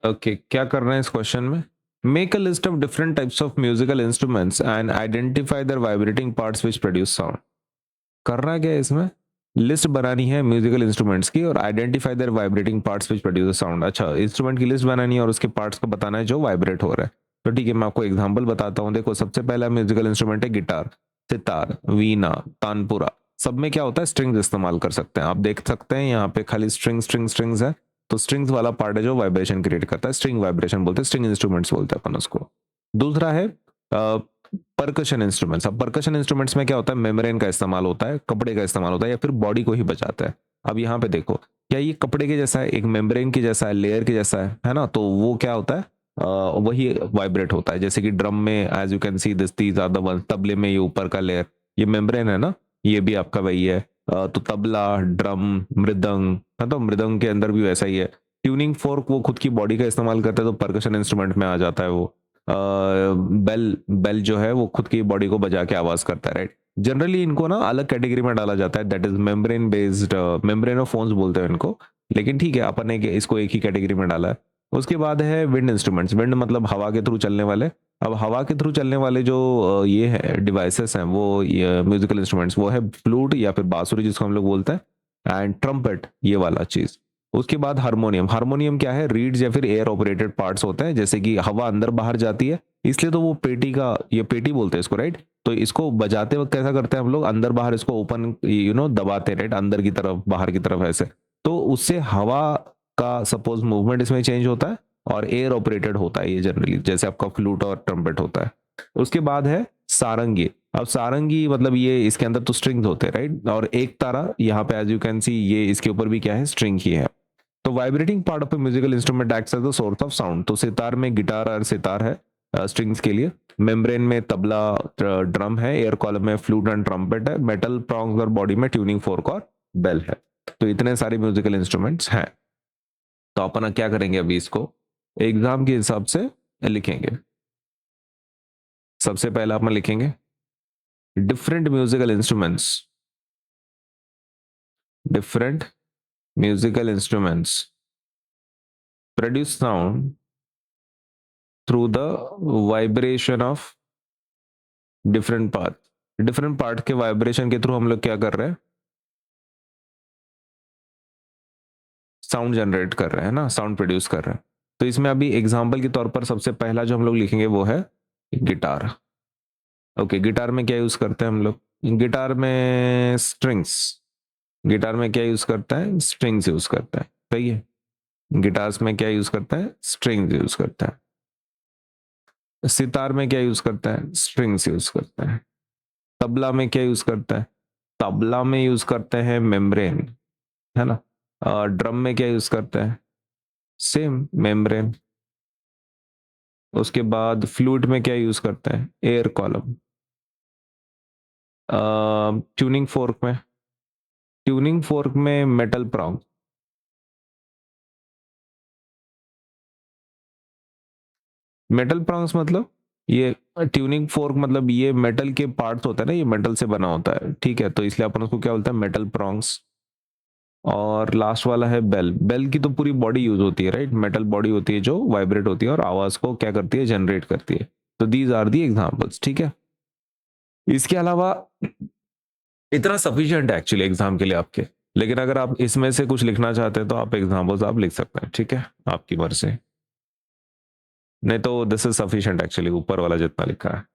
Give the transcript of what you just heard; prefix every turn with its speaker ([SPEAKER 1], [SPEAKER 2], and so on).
[SPEAKER 1] Okay, क्या करना है इस क्वेश्चन में? Make a list of different types of musical instruments and identify there vibrating parts which produce sound. करना क्या है इसमें? लिस्ट बनानी है म्यूजिकल इंस्ट्रूमेंट्स की और identify there vibrating parts which produce sound. अच्छा, इंस्ट्रूमेंट की लिस्ट बनानी है और उसके पार्ट्स को बताना है जो वाइब्रेट हो रहा है। तो ठीक है, मैं आपको एग्जांपल बताता हूँ। देखो, सबसे पहला म्यूजिकल इंस्ट्रूमेंट है गिटार, सितार, वीणा, तानपुरा। सब में क्या होता है? स्ट्रिंग्स इस्तेमाल कर सकते हैं। आप देख सकते हैं यहाँ पे खाली स्ट्रिंग्स है। तो स्ट्रिंग्स वाला पार्ट है जो वाइब्रेशन क्रिएट करता है, स्ट्रिंग वाइब्रेशन बोलते हैं, स्ट्रिंग इंस्ट्रूमेंट्स बोलते हैं अपन उसको। दूसरा है परकशन इंस्ट्रूमेंट्स। अब परकशन इंस्ट्रूमेंट्स में क्या होता है? मेम्ब्रेन का इस्तेमाल होता है, कपड़े का इस्तेमाल होता है, या फिर बॉडी को ही बचाता है। अब यहाँ पे देखो, क्या ये कपड़े के जैसा है, एक मेम्ब्रेन के जैसा है, लेयर के जैसा है ना? तो वो क्या होता है? वही वाइब्रेट होता है। जैसे कि ड्रम में as you can see this these are the one, तबले में ये ऊपर का लेयर, ये मेम्ब्रेन है ना, ये भी आपका वही है। तो तबला, ड्रम, मृदंग है, तो मृदंग के अंदर भी वैसा ही है। ट्यूनिंग फोर्क वो खुद की बॉडी का इस्तेमाल करता है, तो परकशन इंस्ट्रूमेंट में आ जाता है वो। बेल बेल जो है वो खुद की बॉडी को बजा के आवाज करता है, राइट? जनरली इनको ना अलग कैटेगरी में डाला जाता है, दैट इज मेम्ब्रेन बेस्ड, मेम्ब्रेनोफोन्स बोलते हैं इनको। लेकिन ठीक है, अपन ने इसको एक ही कैटेगरी में डाला है। उसके बाद है विंड इंस्ट्रूमेंट्स। विंड मतलब हवा के थ्रू चलने वाले। अब हवा के थ्रू चलने वाले जो ये है डिवाइसेस हैं, वो म्यूजिकल इंस्ट्रूमेंट्स, वो है फ्लूट या फिर बांसुरी जिसको हम लोग बोलते हैं, एंड ट्रम्पेट, ये वाला चीज। उसके बाद हारमोनियम। हारमोनियम क्या है? रीड्स या फिर एयर ऑपरेटेड पार्ट्स होते हैं, जैसे कि हवा अंदर बाहर जाती है, इसलिए तो वो पेटी का, ये पेटी बोलते हैं इसको, राइट? तो इसको बजाते वक्त कैसा करते हैं हम लोग? अंदर बाहर इसको ओपन दबाते हैं, राइट? अंदर की तरफ बाहर की तरफ ऐसे। तो उससे हवा का सपोज मूवमेंट इसमें चेंज होता है और एयर ऑपरेटेड होता है ये जनरली, जैसे आपका फ्लूट और ट्रम्पेट होता है। उसके बाद है सारंगी। अब सारंगी मतलब ये, इसके अंदर तो स्ट्रिंग्स होते हैं, राइट? और एक तारा यहाँ पे एज यू कैन सी, ये इसके ऊपर भी क्या है? स्ट्रिंग ही है। तो vibrating part of a musical instrument acts as the source of sound. तो सितार में गिटार और सितार है स्ट्रिंग्स के लिए। मेम्ब्रेन में तबला, ड्रम है। एयर कॉलम में फ्लूट एंड ट्रम्पेट है। मेटल प्रॉन्ग्स और बॉडी में ट्यूनिंग फोर्क और बेल है। तो इतने सारे म्यूजिकल इंस्ट्रूमेंट्स हैं। तो अपन क्या करेंगे अभी? इसको एग्जाम के हिसाब से लिखेंगे। सबसे पहला अपन लिखेंगे different musical instruments. Different musical instruments produce sound through the vibration of different part. Different part के वाइब्रेशन के थ्रू हम लोग क्या कर रहे हैं? साउंड जनरेट कर रहे हैं ना, साउंड प्रोड्यूस कर रहे हैं। तो इसमें अभी एग्जांपल के तौर पर सबसे पहला जो हम लोग लिखेंगे वो है गिटार। ओके, गिटार में क्या यूज करते हैं हम लोग? गिटार में स्ट्रिंग्स। गिटार में क्या यूज करता है? स्ट्रिंग्स यूज करता है, सही है। गिटार्स में क्या यूज करता है? स्ट्रिंग्स यूज करता है। सितार में क्या यूज करता है? स्ट्रिंग्स यूज करता है। तबला में क्या यूज करता है? तबला में यूज करते हैं मेम्ब्रेन, है ना? ड्रम में क्या यूज करता है? Same membrane. उसके बाद फ्लूट में क्या यूज करता है? Air column. ट्यूनिंग फोर्क में, ट्यूनिंग फोर्क में मेटल प्रॉन्ग। मेटल प्रॉन्ग्स मतलब ये, ट्यूनिंग फोर्क मतलब ये मेटल के पार्ट्स होता है ना, ये मेटल से बना होता है, ठीक है? तो इसलिए अपन उसको क्या बोलते हैं? Metal prongs. और लास्ट वाला है बेल। बेल की तो पूरी बॉडी यूज होती है, राइट? मेटल बॉडी होती है जो वाइब्रेट होती है और आवाज को क्या करती है? जनरेट करती है। तो दीज आर दी एग्जांपल्स, ठीक है? इसके अलावा इतना सफिशिएंट है एक्चुअली एग्जाम के लिए आपके। लेकिन अगर आप इसमें से कुछ लिखना चाहते हैं तो आप एग्जाम्पल्स आप लिख सकते हैं, ठीक है? आपकी मर्जी। नहीं तो दिस इज सफिशिएंट एक्चुअली, ऊपर वाला जितना लिखा है।